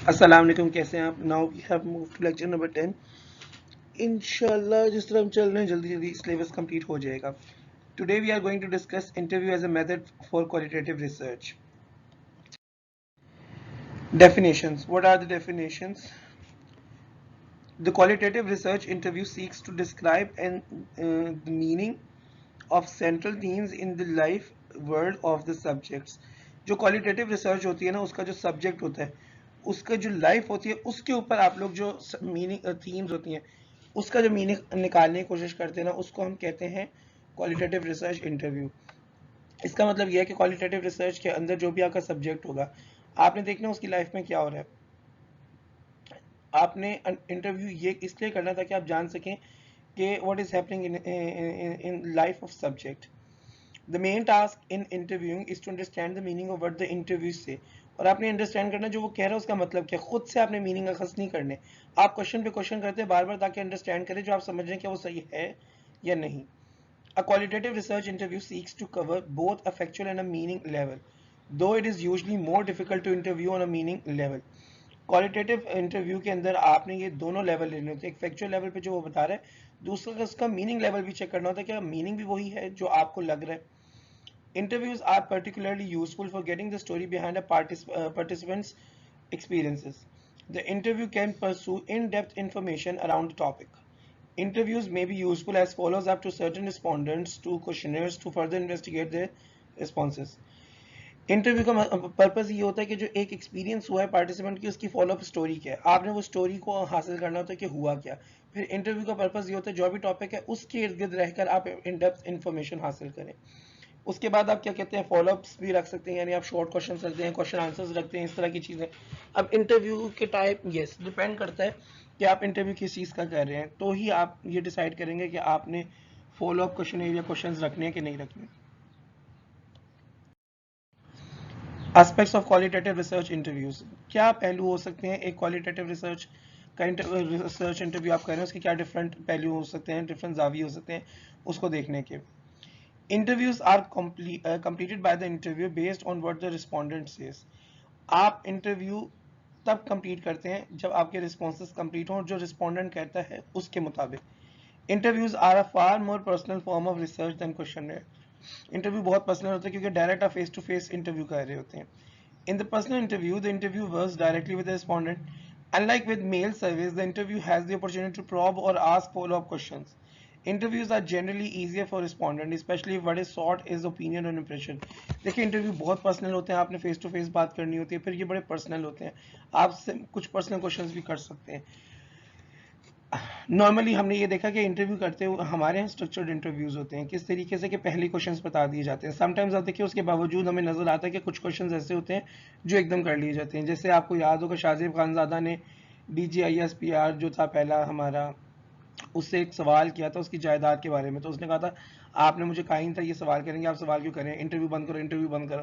अस्सलाम वालेकुम, कैसे हैं आप? Now we have move to lecture number 10। इंशाल्लाह जिस तरह हम चल रहे हैं जल्दी जल्दी सिलेबस कंप्लीट हो जाएगा। Today we are going to discuss interview as a method for qualitative research. Definitions. What are the definitions? The qualitative research interview seeks to describe the meaning of central themes in the life world of the subjects. जो qualitative research होती है ना, उसका जो subject होता है, उसका जो लाइफ होती है, उसके ऊपर आप लोग जो मीनिंग थीम्स होती हैं, उसका जो मीनिंग निकालने की कोशिश करते हैं ना, उसको हम कहते हैं क्वालिटेटिव रिसर्च इंटरव्यू। इसका मतलब यह है कि क्वालिटेटिव रिसर्च के अंदर जो भी आपका सब्जेक्ट होगा, आपने देखना उसकी लाइफ में क्या हो रहा है। आपने इंटरव्यू ये इसलिए करना था कि आप जान सकें कि what is happening in life of subject. The main task in interviewing is to understand the meaning of what the interview say, और आपने अंडरस्टैंड करना जो वो कह रहा है उसका मतलब क्या। खुद से आपने मीनिंग अखज़ नहीं करने, आप क्वेश्चन पे क्वेश्चन करते हैं बार बार ताकि अंडरस्टैंड करें जो आप समझ रहे हैं कि वो सही है या नहीं। A qualitative research interview seeks to cover both a factual and a meaning level, though it is usually more difficult to interview on a meaning level. Qualitative interview के अंदर आपने ये दोनों लेवल लेने होते हैं। एक फैक्चुअल लेवल पे जो वो बता रहा है, दूसरा उसका मीनिंग लेवल भी चेक करना होता है कि मीनिंग भी वही है जो आपको लग रहा है। Interviews are particularly useful for getting the story behind a participant's experiences. The interview can pursue in-depth information around the topic. Interviews may be useful as follows up to certain respondents to questionnaires to further investigate their responses. Interview का purpose ये होता है कि जो एक experience हुआ है participant की, उसकी फॉलोअप स्टोरी क्या है, आपने वो स्टोरी को हासिल करना होता है कि हुआ क्या। फिर इंटरव्यू का पर्पस ये होता है जो भी टॉपिक है उसके इर्द गिर्द रहकर आप इन डेप्थ इन्फॉर्मेशन हासिल करें। उसके बाद आप क्या कहते हैं, फॉलोअप्स भी रख सकते हैं, यानी आप शॉर्ट क्वेश्चन रखते हैं, क्वेश्चन आंसर्स रखते हैं, इस तरह की चीज़ें। अब इंटरव्यू के टाइप यस डिपेंड करता है कि आप इंटरव्यू किस चीज़ का कर रहे हैं, तो ही आप ये डिसाइड करेंगे कि आपने फॉलोअप क्वेश्चन या क्वेश्चन रखने हैं कि नहीं रखने। Aspects of qualitative research interviews, क्या पहलू हो सकते हैं एक क्वालिटेटिव रिसर्च का रिसर्च इंटरव्यू आप कर रहे हैं, उसके क्या डिफरेंट पहलू हो सकते हैं, डिफरेंट जाविये हो सकते हैं, उसको देखने के। Interviews are completed by the interview based on what the respondent says. आप इंटरव्यू तब कंप्लीट करते हैं जब आपके रिस्पॉन्सेज कंप्लीट हों, जो रिस्पोंडेंट कहता है उसके मुताबिक। Interviews are a far more personal form of research than questionnaire. Interview बहुत पर्सनल होता है क्योंकि डायरेक्ट आप फेस टू फेस इंटरव्यू कर रहे होते हैं। In the personal interview, the interview works directly with the respondent. Unlike with mail surveys, the interview has the opportunity to probe or ask follow-up questions. Interviews are generally easier for respondent, especially if what is sought is opinion and impression. देखिए interview बहुत personal होते हैं, आपने face to face बात करनी होती है, फिर ये बड़े पर्सनल होते हैं, आपसे कुछ पर्सनल क्वेश्चंस भी कर सकते हैं। नॉर्मली हमने ये देखा कि इंटरव्यू करते हुए हमारे यहाँ स्ट्रक्चर्ड इंटरव्यूज होते हैं, किस तरीके से कि पहले क्वेश्चंस बता दिए जाते हैं। समटाइम्स आप देखिए उसके बावजूद हमें नजर आता है कि कुछ क्वेश्चंस ऐसे होते हैं जो एकदम कर लिए जाते हैं। जैसे आपको याद होगा शाहजेब खानजादा ने DGISPR जो था पहला हमारा, उससे एक सवाल किया था उसकी जायदाद के बारे में, तो उसने कहा था आपने मुझे कहा ही था ये सवाल करेंगे, आप सवाल क्यों करें, इंटरव्यू बंद करो, इंटरव्यू बंद करो।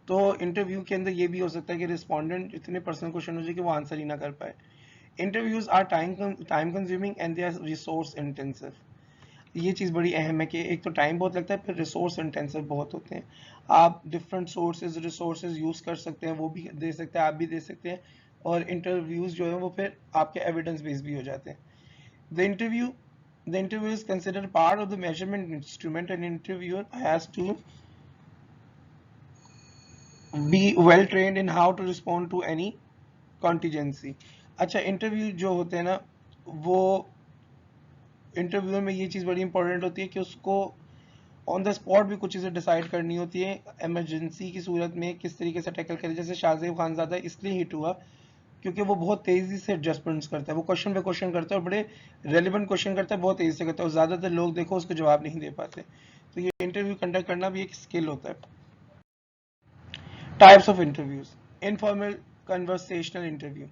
तो इंटरव्यू के अंदर ये भी हो सकता है कि रिस्पॉन्डेंट इतने पर्सनल क्वेश्चन हो जाए कि वो आंसर ही ना कर पाए। Interviews are time consuming and they are resource intensive. ये चीज़ बड़ी अहम है कि एक तो टाइम बहुत लगता है, फिर रिसोर्स इंटेंसिव बहुत होते हैं। आप डिफरेंट सोर्सेज रिसोर्सेज यूज़ कर सकते हैं, वो भी दे सकते हैं, आप भी दे सकते हैं, और इंटरव्यूज़ जो है वो फिर आपके एविडेंस बेस्ड भी हो जाते हैं। The interview is considered part of the measurement instrument and interviewer has to be well trained in how to respond to any contingency. अच्छा, इंटरव्यू जो होते हैं ना, वो इंटरव्यू में ये चीज़ बड़ी इंपॉर्टेंट होती है कि उसको ऑन द स्पॉट भी कुछ चीज़ें डिसाइड करनी होती है, इमरजेंसी की सूरत में किस तरीके से टैकल करें। जैसे शाहजेब खानजादा इसलिए हिट हुआ क्योंकि वो बहुत तेज़ी से एडजस्टमेंट्स करता है, वो क्वेश्चन पे क्वेश्चन करता है और बड़े रेलिवेंट क्वेश्चन करता है, बहुत तेज़ी से करता है, और ज़्यादातर लोग देखो उसको जवाब नहीं दे पाते। तो ये इंटरव्यू कंडक्ट करना भी एक स्किल होता है। Types of interviews. Informal conversational interview.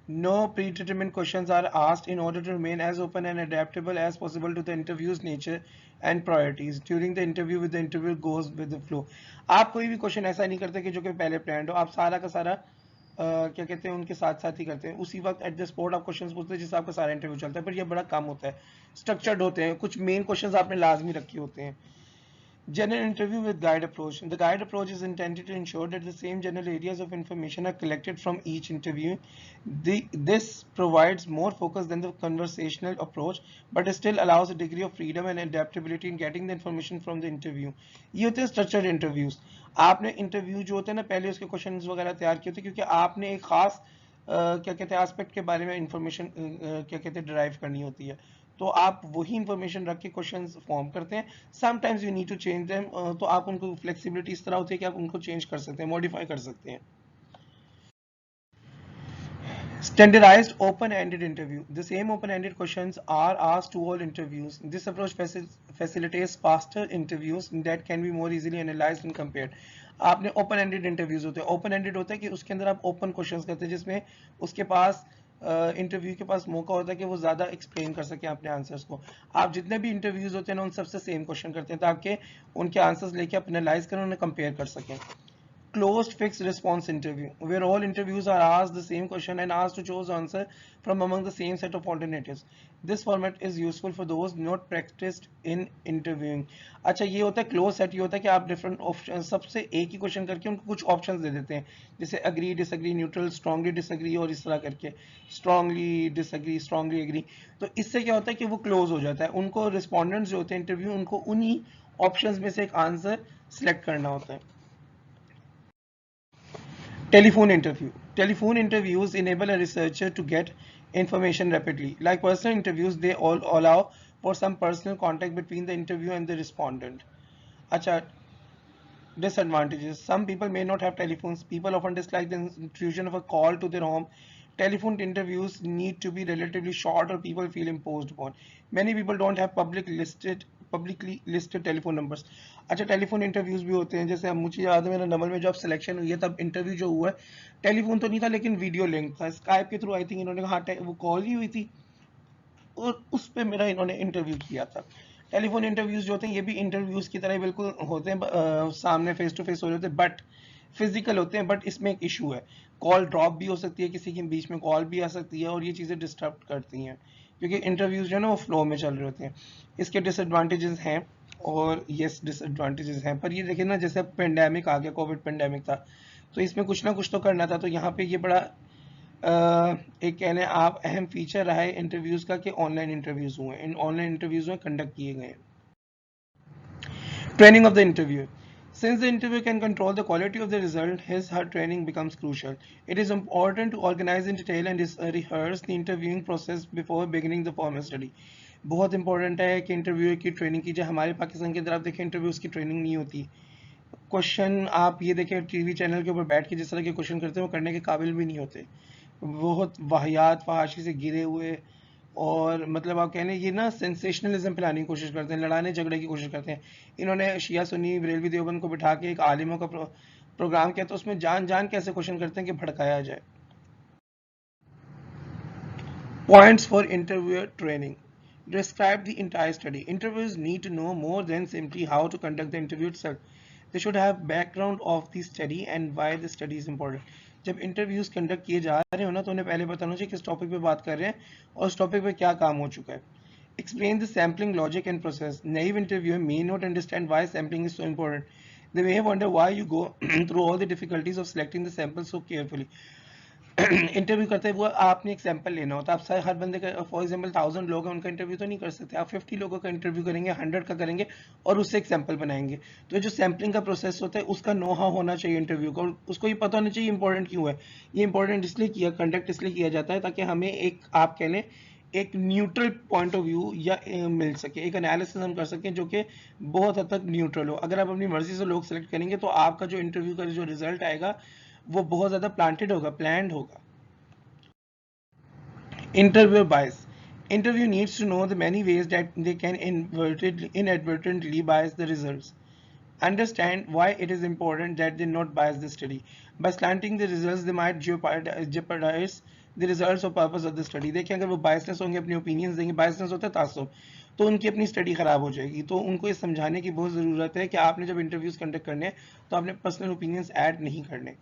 No predetermined questions are asked in order to remain as open and adaptable as possible to the interview's nature and priorities. During the interview, with the interview goes with the flow. आप कोई भी question ऐसा नहीं करते कि जो कि पहले प्लान हो, आप सारा का सारा क्या कहते हैं उनके साथ साथ ही करते हैं, उसी वक्त एट द स्पॉट आप क्वेश्चंस पूछते हैं जिससे आपका सारा इंटरव्यू चलता है। पर ये बड़ा कम होता है, स्ट्रक्चर्ड होते हैं, कुछ मेन क्वेश्चंस आपने लाजमी रखे होते हैं। General interview with guide approach. The guide approach is intended to ensure that the same general areas of information are collected from each interview. This provides more focus than the conversational approach, but it still allows a degree of freedom and adaptability in getting the information from the interview. ये होते हैं structured interviews. आपने interview जो होते हैं ना पहले उसके क्वेश्चंस वगैरह तैयार किए होते हैं क्योंकि आपने एक खास क्या कहते हैं एस्पेक्ट के बारे में इंफॉर्मेशन क्या कहते हैं डिराइव करनी होती है. तो आप वही इंफॉर्मेशन रख के क्वेश्चंस फॉर्म करते हैं. Sometimes you need to change them, तो आप उनको फ्लेक्सिबिलिटी इस तरह होती है कि आप उनको चेंज कर सकते हैं, मॉडिफाई कर सकते हैं. Standardized open-ended interview. The same open-ended questions are asked to all interviews. This approach facilitates faster interviews that can be more easily analyzed and compared. आपने open-ended interviews होते हैं. Open-ended होता है कि उसके अंदर आप open questions करते हैं जिसमें उसके पास इंटरव्यू के पास मौका होता है कि वो ज़्यादा एक्सप्लेन कर सके अपने आंसर्स को. आप जितने भी इंटरव्यूज होते हैं ना उन सबसे सेम क्वेश्चन करते हैं ताकि उनके आंसर्स लेके आप एनालाइज करें, उन्हें कंपेयर कर सकें. Closed fixed response interview, where all interviews are asked the same question and asked to choose answer from among the same set of alternatives. This format is useful for those not practiced in interviewing. अच्छा ये होता है close set. ये होता है कि आप different option सबसे एक ही क्वेश्चन करके उनको कुछ ऑप्शंस दे देते हैं जैसे agree, disagree, neutral, strongly disagree और इस तरह करके स्ट्रांगली डिसएग्री, स्ट्रांगली एग्री. तो इससे क्या होता है कि वो क्लोज हो जाता है. उनको रिस्पॉन्डेंट्स जो होते हैं इंटरव्यू उनको उन्हीं ऑप्शंस में से एक आंसर सिलेक्ट करना होता है. Telephone interview. Telephone interviews enable a researcher to get information rapidly. Like personal interviews, they all allow for some personal contact between the interview and the respondent. Acha, disadvantages. Some people may not have telephones. People often dislike the intrusion of a call to their home. Telephone interviews need to be relatively short or people feel imposed upon. Many people don't have publicly listed telephone numbers. अच्छा telephone interviews भी होते हैं. जैसे अब मुझे याद है मेरा नंबर में जब सिलेक्शन हुई है तब इंटरव्यू जो हुआ है टेलीफोन तो नहीं था लेकिन वीडियो लिंक था. स्काइप के थ्रू आई थिंक इन्होंने कहा वो कॉल ही हुई थी और उस पर मेरा इन्होंने इंटरव्यू किया था. टेलीफोन इंटरव्यूज जो होते हैं ये भी इंटरव्यूज की तरह बिल्कुल होते हैं, सामने फेस टू फेस हो रहे होते हैं बट फिजिकल होते हैं. बट इसमें एक इशू है, कॉल ड्रॉप भी हो सकती है, किसी के बीच में कॉल भी आ सकती है और ये चीज़ें डिस्टर्ब करती हैं क्योंकि इंटरव्यूज जो है ना वो फ्लो में चल रहे होते हैं. इसके डिसएडवांटेजेस हैं और यस डिसएडवांटेजेस हैं. पर ये देखिए ना जैसे पेंडेमिक आ गया, कोविड पेंडेमिक था तो इसमें कुछ ना कुछ तो करना था. तो यहाँ पे ये बड़ा एक कहने आप अहम फीचर रहा है इंटरव्यूज का कि ऑनलाइन इंटरव्यूज हुए, इन ऑनलाइन इंटरव्यूज में कंडक्ट किए गए. Training of the interviewer. Since the interviewer can control the quality of the result, her training becomes crucial. It is important to organize in detail and rehearse the interviewing process before beginning the formal study. बहुत important है कि interviewer की training कीजिए. हमारे पाकिस्तान के अंदर आप देखें इंटरव्यूज की ट्रेनिंग नहीं होती. क्वेश्चन आप ये देखें टीवी चैनल के ऊपर बैठ के जिस तरह के क्वेश्चन करते हैं वो करने के काबिल भी नहीं होते. बहुत वाहियात फहाशी से गिरे हुए और मतलब आप कहने ये ना सेंसेशनलिज्म फैलाने की कोशिश करते हैं, लड़ाने झगड़े की कोशिश करते हैं. इन्होंने शिया सुन्नी बरेलवी देवबंद को बिठा के एक आलिमों का प्रोग्राम किया तो उसमें जान जान कैसे क्वेश्चन करते हैं कि भड़काया जाए. Points for interviewer training. Describe the entire study. Interviewers need to know more than simply how to conduct the interview itself. They should have background of the study and why the study is important. जब interviews conduct किए जा रहे हो ना तो उन्हें पहले बताना चाहिए किस टॉपिक पे बात कर रहे हैं और उस टॉपिक पे क्या काम हो चुका है. Explain the sampling logic and process. Naive interviewer may not understand why sampling is so important. They may wonder why you go through all the difficulties of selecting the samples so carefully. Interview करते हुए आपने एक sample लेना होता है. आप हर बंदे का फॉर एग्जांपल 1000 लोग हैं उनका इंटरव्यू तो नहीं कर सकते. आप 50 लोगों का इंटरव्यू करेंगे, 100 का करेंगे और उससे एक सैंपल बनाएंगे. तो जो सैम्पलिंग का प्रोसेस होता है उसका नो हाउ होना चाहिए इंटरव्यू का. उसको ये पता होना चाहिए इंपॉर्टेंट क्यों है. ये इंपॉर्टेंट इसलिए किया, कंडक्ट इसलिए किया जाता है ताकि हमें एक आप कह लें एक न्यूट्रल पॉइंट ऑफ व्यू या मिल सके, एक एनालिसिस हम कर सकें जो कि बहुत हद तक न्यूट्रल हो. अगर आप अपनी मर्जी से लोग सेलेक्ट करेंगे तो आपका जो इंटरव्यू का जो रिजल्ट आएगा वो बहुत ज़्यादा प्लांटेड होगा, प्लान्ड होगा. Interviewer bias. Interview needs to know the many ways that they can inadvertently bias the results. Understand why it is important that they not bias the study. By slanting the results, they might jeopardize the results or purpose of the study. देखें अगर वो biasness होंगे, अपने opinions देंगे, biasness होता है तासुब, तो उनकी अपनी स्टडी खराब हो जाएगी. तो उनको ये समझाने की बहुत ज़रूरत है कि आपने जब इंटरव्यूज कंडक्ट करने हैं तो आपने पर्सनल ओपिनियंस ऐड नहीं करने.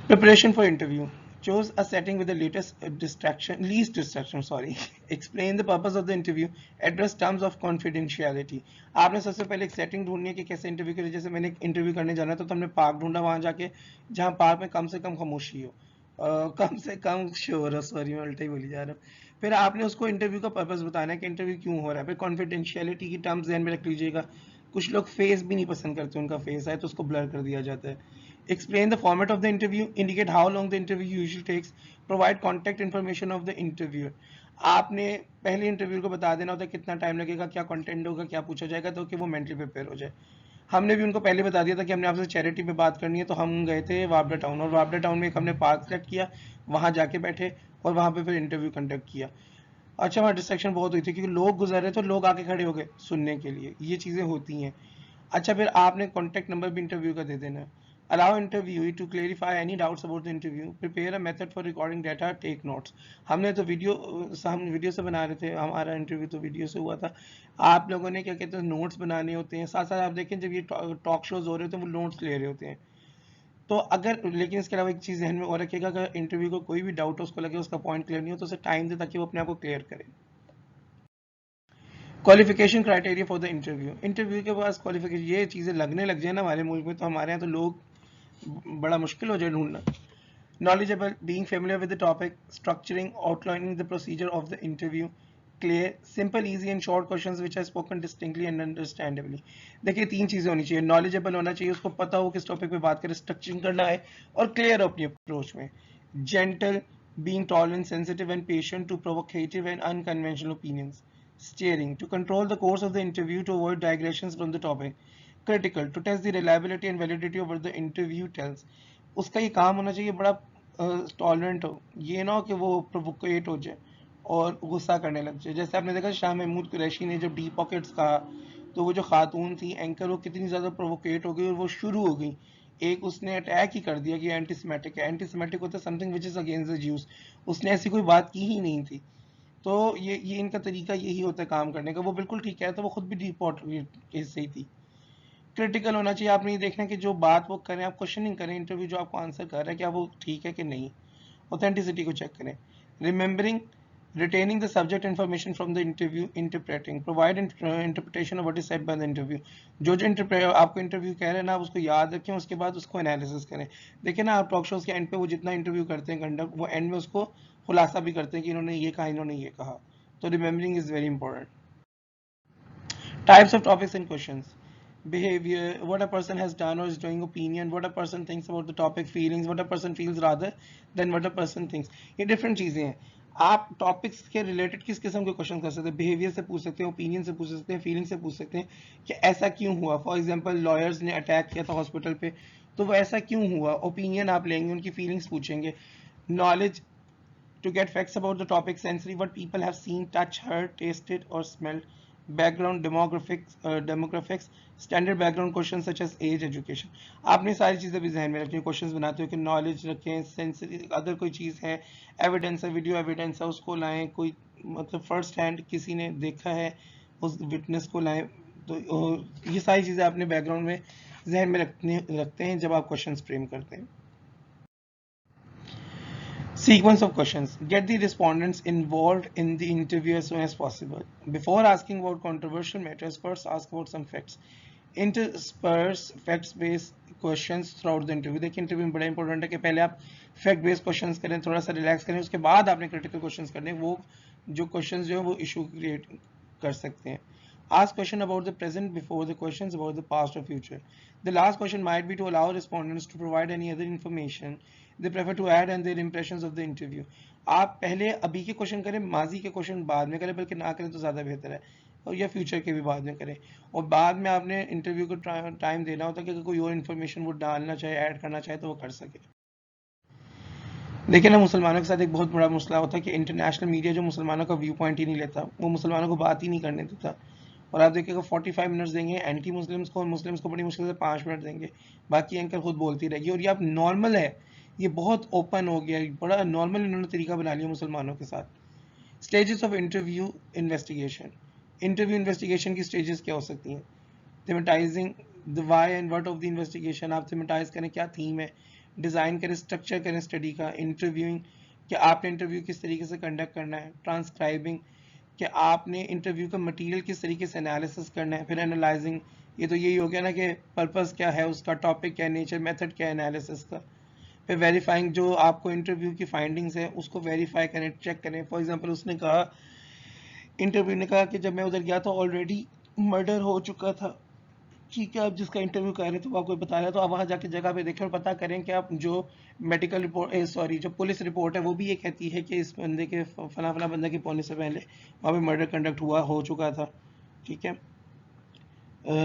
Preparation for interview. Choose a setting with the least distraction, sorry. Explain the purpose of the interview. Address terms of confidentiality. आपने सबसे पहले एक सेटिंग ढूंढनी है कि कैसे इंटरव्यू करें. जैसे मैंने इंटरव्यू करने जाना तो हमने पार्क ढूंढा, वहां जाके जहां पार्क में कम से कम खामोशी हो, कम से कम शोर हो, सॉरी मैं उल्टा ही बोली जा रहा हूँ. फिर आपने उसको इंटरव्यू का पर्पस बताना है कि इंटरव्यू क्यों हो रहा है. फिर कॉन्फिडेंशियलिटी की टर्म्स ध्यान में रख लीजिएगा. कुछ लोग फेस भी नहीं पसंद करते, उनका फेस है तो उसको ब्लर कर दिया जाता है. Explain the format of the interview, indicate how long the interview usually takes, provide contact information of the interviewer. आपने पहले इंटरव्यू को बता देना होता है कितना टाइम लगेगा, क्या कंटेंट होगा, क्या पूछा जाएगा, तो कि वो मेंटली प्रिपेयर हो जाए. हमने भी उनको पहले बता दिया था कि हमने आपसे चैरिटी पे बात करनी है, तो हम गए थे वापडा टाउन, और वापडा टाउन में एक हमने पार्क सेलेक्ट किया, वहां जाके बैठे और वहां पे फिर इंटरव्यू कंडक्ट किया. अच्छा, वहाँ डिस्ट्रैक्शन बहुत हुई थी क्योंकि लोग गुजर रहे तो लोग आके खड़े हो गए सुनने के लिए. ये चीजें होती हैं. अच्छा, फिर आपने कॉन्टैक्ट नंबर भी इंटरव्यू का दे देना है. Allow interview to clarify any doubts about the interview. Prepare a method for recording data. Take notes. हमने तो हम वीडियो से बना रहे थे, हमारा इंटरव्यू तो वीडियो से हुआ था. आप लोगों ने क्या कहते हैं नोट्स बनाने होते हैं. साथ साथ आप देखें जब ये टॉक शोज हो रहे होते हैं वो नोट्स ले रहे होते हैं. तो अगर, लेकिन इसके अलावा एक चीज़ ध्यान में और रखिएगा, अगर इंटरव्यू को कोई भी डाउट हो, उसको लगे उसका पॉइंट क्लियर नहीं हो, तो उसे टाइम दे ताकि वो अपने आप को क्लियर करे. Qualification criteria for the interview. Interview के पास क्वालिफिकेशन, ये चीज़ें लगने लग जाए ना हमारे मुल्क में, तो हमारे यहाँ तो लोग बड़ा मुश्किल हो जाए ढूंढना. Knowledgeable, being familiar with the topic, structuring, outlining the procedure of the interview, clear, simple, easy and short questions which are spoken distinctly and understandably. देखिए तीन चीजें होनी चाहिए. नॉलेजेबल होना चाहिए, उसको पता हो किस टॉपिक पे बात करें, स्ट्रक्चरिंग करना है और क्लियर हो अपनी अप्रोच में. Gentle, being tolerant, sensitive and patient to provocative and unconventional opinions. Steering, to control the course of the interview to avoid digressions from the topic. Critical, to test the reliability and validity of what the interview tells. उसका ये काम होना चाहिए बड़ा tolerant हो, ये ना हो कि वो प्रोवोकेट हो जाए और गुस्सा करने लग जाए. जैसे आपने देखा शाह महमूद कुरैशी ने जब डी पॉकेट्स कहा, तो वो जो खातून थी एंकर, वो कितनी ज़्यादा प्रोवोकेट हो गई और वो शुरू हो गई. एक उसने अटैक ही कर दिया कि एंटीसेमेटिक है. एंटीसेमेटिक होता है something which is against the Jews. उसने ऐसी कोई बात की ही नहीं थी. तो ये इनका तरीका यही होता है काम करने का. वो बिल्कुल ठीक है, तो वो खुद भी डिपोर्ट केस से ही थी. क्रिटिकल होना चाहिए. आपने ये देखना कि जो बात वो करें, आप क्वेश्चनिंग करें इंटरव्यू जो आपको आंसर कर रहा है, क्या वो ठीक है कि नहीं. ऑथेंटिसिटी को चेक करें. Remembering, retaining the subject information from the interview, interpreting, provide interpretation of what is said by the interview. जो आपको इंटरव्यू कह रहे हैं ना, आप उसको याद रखें, उसके बाद उसको एनालिसिस करें. देखिए ना, आप टॉक शोज के एंड पे वो जितना इंटरव्यू करते हैं कंडक्ट, वो एंड में उसको खुलासा भी करते हैं कि इन्होंने ये कहा, इन्होंने ये कहा. तो remembering is very important. Types of topics and questions. Behavior, what a person has done or is doing, opinion, what a person thinks about the topic, feelings, what a person feels rather than what a person thinks. ये different चीजें हैं. आप topics के related किस किस्म के question कर सकते हैं. बिहेवियर से पूछ सकते हैं, ओपिनियन से पूछ सकते हैं, फीलिंग से पूछ सकते हैं कि ऐसा क्यों हुआ. फॉर एग्जांपल लॉयर्स ने अटैक किया था हॉस्पिटल पे, तो वो ऐसा क्यों हुआ. ओपिनियन आप लेंगे, उनकी फीलिंग्स पूछेंगे. Knowledge, to get facts about the topic. Sensory, what people have seen, touched, heard, tasted or smelled. Background, demographics, standard background questions such as age, education. आपने सारी चीज़ें भी ध्यान में रखनी है. क्वेश्चंस बनाते हो कि नॉलेज रखें, सेंसरी, अगर कोई चीज़ है, एविडेंस है, वीडियो एविडेंस है, उसको लाएं. कोई मतलब फर्स्ट हैंड किसी ने देखा है, उस विटनेस को लाएं. तो ये सारी चीज़ें अपने बैकग्राउंड में जहन में रखते हैं जब आप क्वेश्चंस फ्रेम करते हैं. Sequence of questions. Get the respondents involved in the interview as soon as possible. Before asking about controversial matters, first ask about some facts. Intersperse facts-based questions throughout the interview. देखिए interview में बड़ा important है कि पहले आप fact based questions करें, थोड़ा सा रिलैक्स करें, उसके बाद आपने क्रिटिकल क्वेश्चंस करने. वो जो क्वेश्चंस जो है वो इशू क्रिएट कर सकते हैं. Ask question about the present before the questions about the past or future. The last question might be to allow respondents to provide any other information they prefer to add and their impressions of the interview. आप पहले अभी के question करें, माजी के question बाद में करें, बल्कि ना करें तो ज़्यादा बेहतर है, और या फ्यूचर के भी बाद में करें. और बाद में आपने इंटरव्यू को टाइम देना होता है कि अगर कोई और इन्फॉर्मेशन वो डालना चाहे, ऐड करना चाहे, तो वो कर सके. लेकिन ना मुसलमानों के साथ एक बहुत बड़ा मसला होता है कि इंटरनेशनल मीडिया जो मुसलमानों का व्यू पॉइंट ही नहीं लेता, वो मुसलमानों को बात ही नहीं करने देता. और आप देखिएगा 45 मिनट्स देंगे एंटी मुस्लिम्स को, और मुस्लिम्स को बड़ी मुश्किल से 5 मिनट देंगे, बाकी एंकर खुद बोलती रहेगी. और ये आप नॉर्मल है, ये बहुत ओपन हो गया, बड़ा नॉर्मल इन्होंने तरीका बना लिया मुसलमानों के साथ. Stages of interview investigation. Interview investigation की स्टेजेस क्या हो सकती हैं. Thematising the why and what of the investigation. आप थीमेटाइज करें क्या थीम है. डिज़ाइन करें, स्ट्रक्चर करें स्टडी का, इंटरव्यूइंग कि आपने इंटरव्यू किस तरीके से कंडक्ट करना है, ट्रांसक्राइबिंग कि आपने इंटरव्यू का मटेरियल किस तरीके से एनालिसिस करना है, फिर एनालाइजिंग, ये तो यही हो गया ना कि पर्पस क्या है उसका, टॉपिक क्या है, नेचर, मेथड क्या है एनालिसिस का। फिर वेरीफाइंग, जो आपको इंटरव्यू की फाइंडिंग्स है उसको वेरीफाई करें, चेक करें। फॉर एग्जांपल उसने कहा, इंटरव्यू ने कहा कि जब मैं उधर गया तो ऑलरेडी मर्डर हो चुका था, ठीक है, आप जिसका इंटरव्यू कर रहे थे वो आपको बता रहा है, तो आप वहाँ जाके जगह पे देखें और पता करें कि आप जो मेडिकल रिपोर्ट, सॉरी, जो पुलिस रिपोर्ट है वो भी ये कहती है कि इस बंदे के फला फला बंदे के पहुंचने से पहले वहाँ पे मर्डर कंडक्ट हुआ हो चुका था, ठीक है।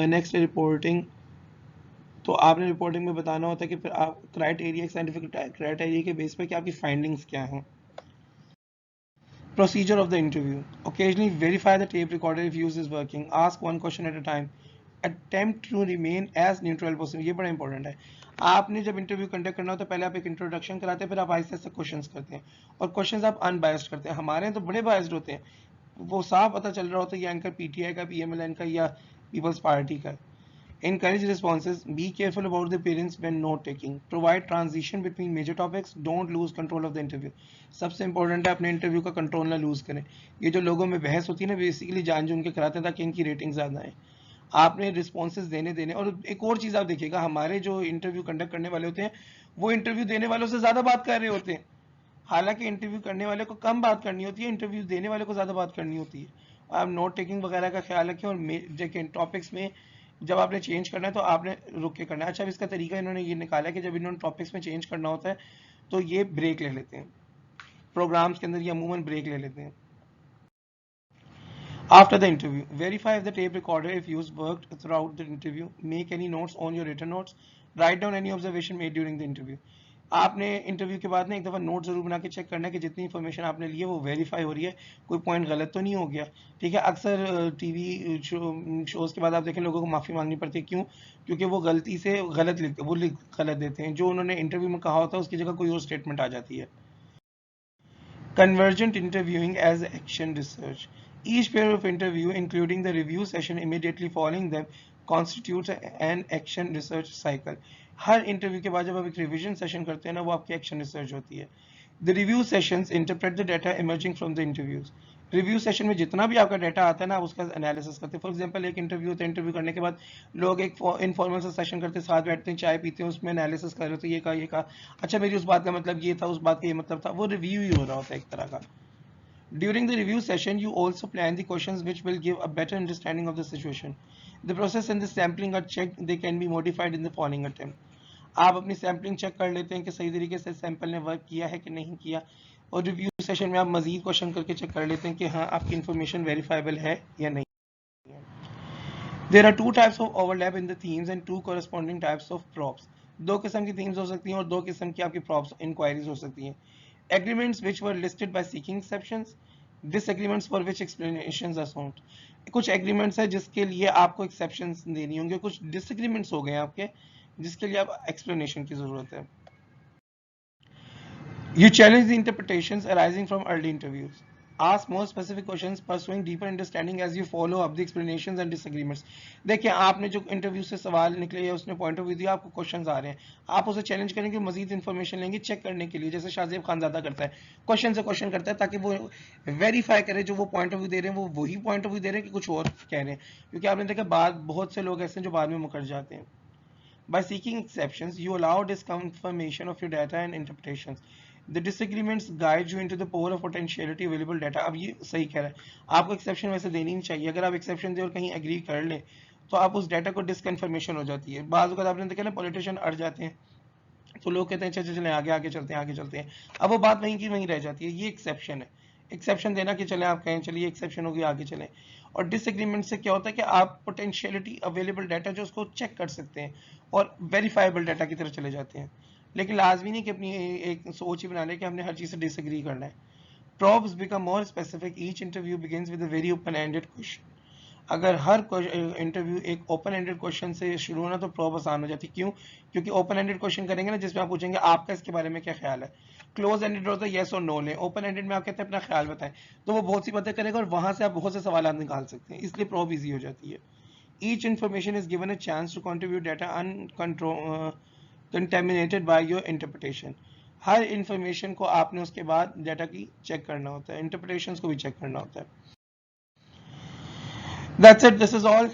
नेक्स्ट रिपोर्टिंग, तो आपने रिपोर्टिंग में बताना होता है कि फिर आप क्राइटेरिया, साइंटिफिक क्राइटेरिया के बेस पे कि आपकी फाइंडिंग्स क्या हैं। Procedure of the interview. Occasionally verify the tape recorder if use is working. Ask one question at a time. Attempt to remain as neutral possible. ये बड़ा इंपॉर्टेंट है। आपने जब इंटरव्यू कंडक्ट करना होता है, पहले आप एक इंट्रोडक्शन कराते हैं, फिर आप आहिस्ते आहिस्ते क्वेश्चंस करते हैं, और क्वेश्चंस आप अनबायस्ड करते हैं। हमारे यहाँ तो बड़े बायस्ड होते हैं, वो साफ पता चल रहा होता है ये एंकर पीटीआई का, पीएमएलएन का या पीपल्स पार्टी का। Encourage responses. Be careful about the appearance when note taking. Provide transition between major topics. Don't lose control of the interview. सबसे इंपॉर्टेंट है अपने इंटरव्यू का कंट्रोल ना लूज करें। ये जो लोगों में बहस होती है ना, बेसिकली जानबूझ के कराते हैं ताकि इनकी रेटिंग ज्यादा है। आपने रिस्पॉन्सेज देने, और एक और चीज आप देखिएगा, हमारे जो इंटरव्यू कंडक्ट करने वाले होते हैं वो इंटरव्यू देने वालों से ज्यादा बात कर रहे होते हैं। हालांकि इंटरव्यू करने वाले को कम बात करनी होती है, इंटरव्यू देने वाले को ज्यादा बात करनी होती है। आप नोट टेकिंग वगैरह का ख्याल रखें, और देखें टॉपिक्स में जब आपने चेंज करना है तो आपने रुक के करना है। अच्छा, इसका तरीका इन्होंने ये निकाला है कि जब इन्होंने टॉपिक्स में चेंज करना होता है तो ये ब्रेक ले लेते हैं, प्रोग्राम्स के अंदर ये अमूमन ब्रेक ले लेते हैं। After the interview, verify if the tape recorder, if used, worked throughout the interview. Make any notes on your written notes. Write down any observation made during the interview. आपने interview के बाद ना एक दफ़ा note जरूर बना के check करना है कि जितनी इन्फॉर्मेशन आपने ली है वो वेरीफाई हो रही है, कोई पॉइंट गलत तो नहीं हो गया, ठीक है। अक्सर टीवी शोज़ के बाद आप देखें लोगों को माफ़ी मांगनी पड़ती है, क्यों? क्योंकि वो गलती से गलत लिखते, वो गलत देते हैं, जो उन्होंने इंटरव्यू में कहा होता है उसकी जगह कोई और स्टेटमेंट आ जाती है। Convergent interviewing as action research. Each pair of interview, including the review session immediately following them, constitutes an action research cycle. Her interview के बाद जब आप एक रिवीजन सेशन करते हैं ना, वो आपकी एक्शन रिसर्च होती है। The review sessions interpret the data emerging from the interviews. Review session में जितना भी आपका डाटा आता है ना, आप उसका एनालिसिस करते हैं। फॉर एग्जांपल एक इंटरव्यू होता है, इंटरव्यू करने के बाद लोग एक इनफॉर्मल सा सेशन करते हैं, साथ बैठते हैं, चाय पीते हैं, उसमें एनालिसिस कर रहे होते हैं, ये कहा, अच्छा मेरी उस बात का मतलब ये था, उस बात का ये मतलब था। वो रिव्यू ही हो रहा होता है एक तरह का। During the review session, you also plan the questions which will give a better understanding of the situation. The process and the sampling are checked. They can be modified in the following attempt. आप अपनी sampling check कर लेते हैं कि सही तरीके से sample ने वर्क किया है कि नहीं किया, और रिव्यू सेशन में आप मजीद क्वेश्चन करके चेक कर लेते हैं कि हाँ आपकी इन्फॉर्मेशन वेरीफाइबल है या नहीं। There are two types of overlap in the themes and two corresponding types of props. दो किस्म की themes हो सकती हैं और दो किस्म की आपकी props inquiries हो सकती हैं। Agreements which were listed by seeking exceptions, disagreements for which explanations are sought. कुछ agreements है जिसके लिए आपको exceptions देनी होंगे, कुछ disagreements हो गए आपके जिसके लिए आप explanation की जरूरत है। You challenge the interpretations arising from early interviews. Ask more specific questions, pursuing deeper understanding as you follow up the explanations and disagreements. देखिए आपने जो इंटरव्यू से सवाल निकले या उसने पॉइंट ऑफ व्यू दिया, आपको क्वेश्चंस आ रहे हैं, आप उसे चैलेंज करेंगे, मजीद इन्फॉर्मेशन लेंगे चेक करने के लिए, जैसे शाहजेब खानजादा करता है, क्वेश्चन से क्वेश्चन करता है ताकि वो वेरीफाई करे जो वो पॉइंट ऑफ व्यू दे रहे हैं वो वही पॉइंट ऑफ व्यू दे रहे हैं कि कुछ और कह रहे हैं, क्योंकि आपने देखा बहुत से लोग ऐसे हैं जो बाद में मुकर जाते हैं। By seeking exceptions, you allow disconfirmation of your data and interpretations. The disagreements guide you into the pool of potentiality available data. अब ये सही कह रहा है, आपको एक्सेप्शन वैसे देनी नहीं चाहिए। अगर आप एक्सेप्शन दे और कहीं एग्री कर लें तो आप उस डाटा को डिसकन्फर्मेशन हो जाती है। बाज़ वक़्त आपने देखा ना, पॉलिटिशियन अड़ जाते हैं तो लोग कहते हैं चल चलें आगे आगे चलते हैं, आगे चलते हैं, अब वो बात वहीं की वहीं रह जाती है। ये एक्सेप्शन है, एक्सेप्शन देना कि चलें आप कहें चलिए एक्सेप्शन होगी आगे चलें। और डिसएग्रीमेंट से क्या होता है कि आप पोटेंशियलिटी अवेलेबल डाटा जो उसको चेक कर सकते हैं और वेरीफाइबल डाटा की तरफ चले जाते हैं, लेकिन लाजमी नहीं कि अपनी एक सोच ही बना लें कि हमने हर चीज़ से डिसएग्री करना है। Probes become more specific. Each interview begins with a very open-ended question. अगर हर इंटरव्यू एक ओपन एंडेड क्वेश्चन से शुरू होना तो प्रॉब आसान हो जाती है। क्यों? क्योंकि ओपन एंडेड क्वेश्चन करेंगे ना जिसमें आप पूछेंगे आपका इसके बारे में क्या ख्याल है। क्लोज एंडेड होता है येस और नो लें, ओपन एंडेड में आप कहते हैं अपना ख्याल बताएं, तो वो बहुत सी बातें करेगा और वहां से आप बहुत से सवाल निकाल सकते हैं, इसलिए प्रॉब इजी हो जाती है। Each information is given a chance to contribute data contaminated by your interpretation. Her information को आपने उसके बाद डाटा की चेक करना होता है, इंटरप्रिटेशंस को भी चेक करना होता है. That's it, this is all.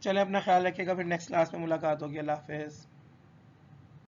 चलें अपना ख्याल रखिएगा, फिर नेक्स्ट क्लास में मुलाकात होगी. अल्लाह हाफिज़.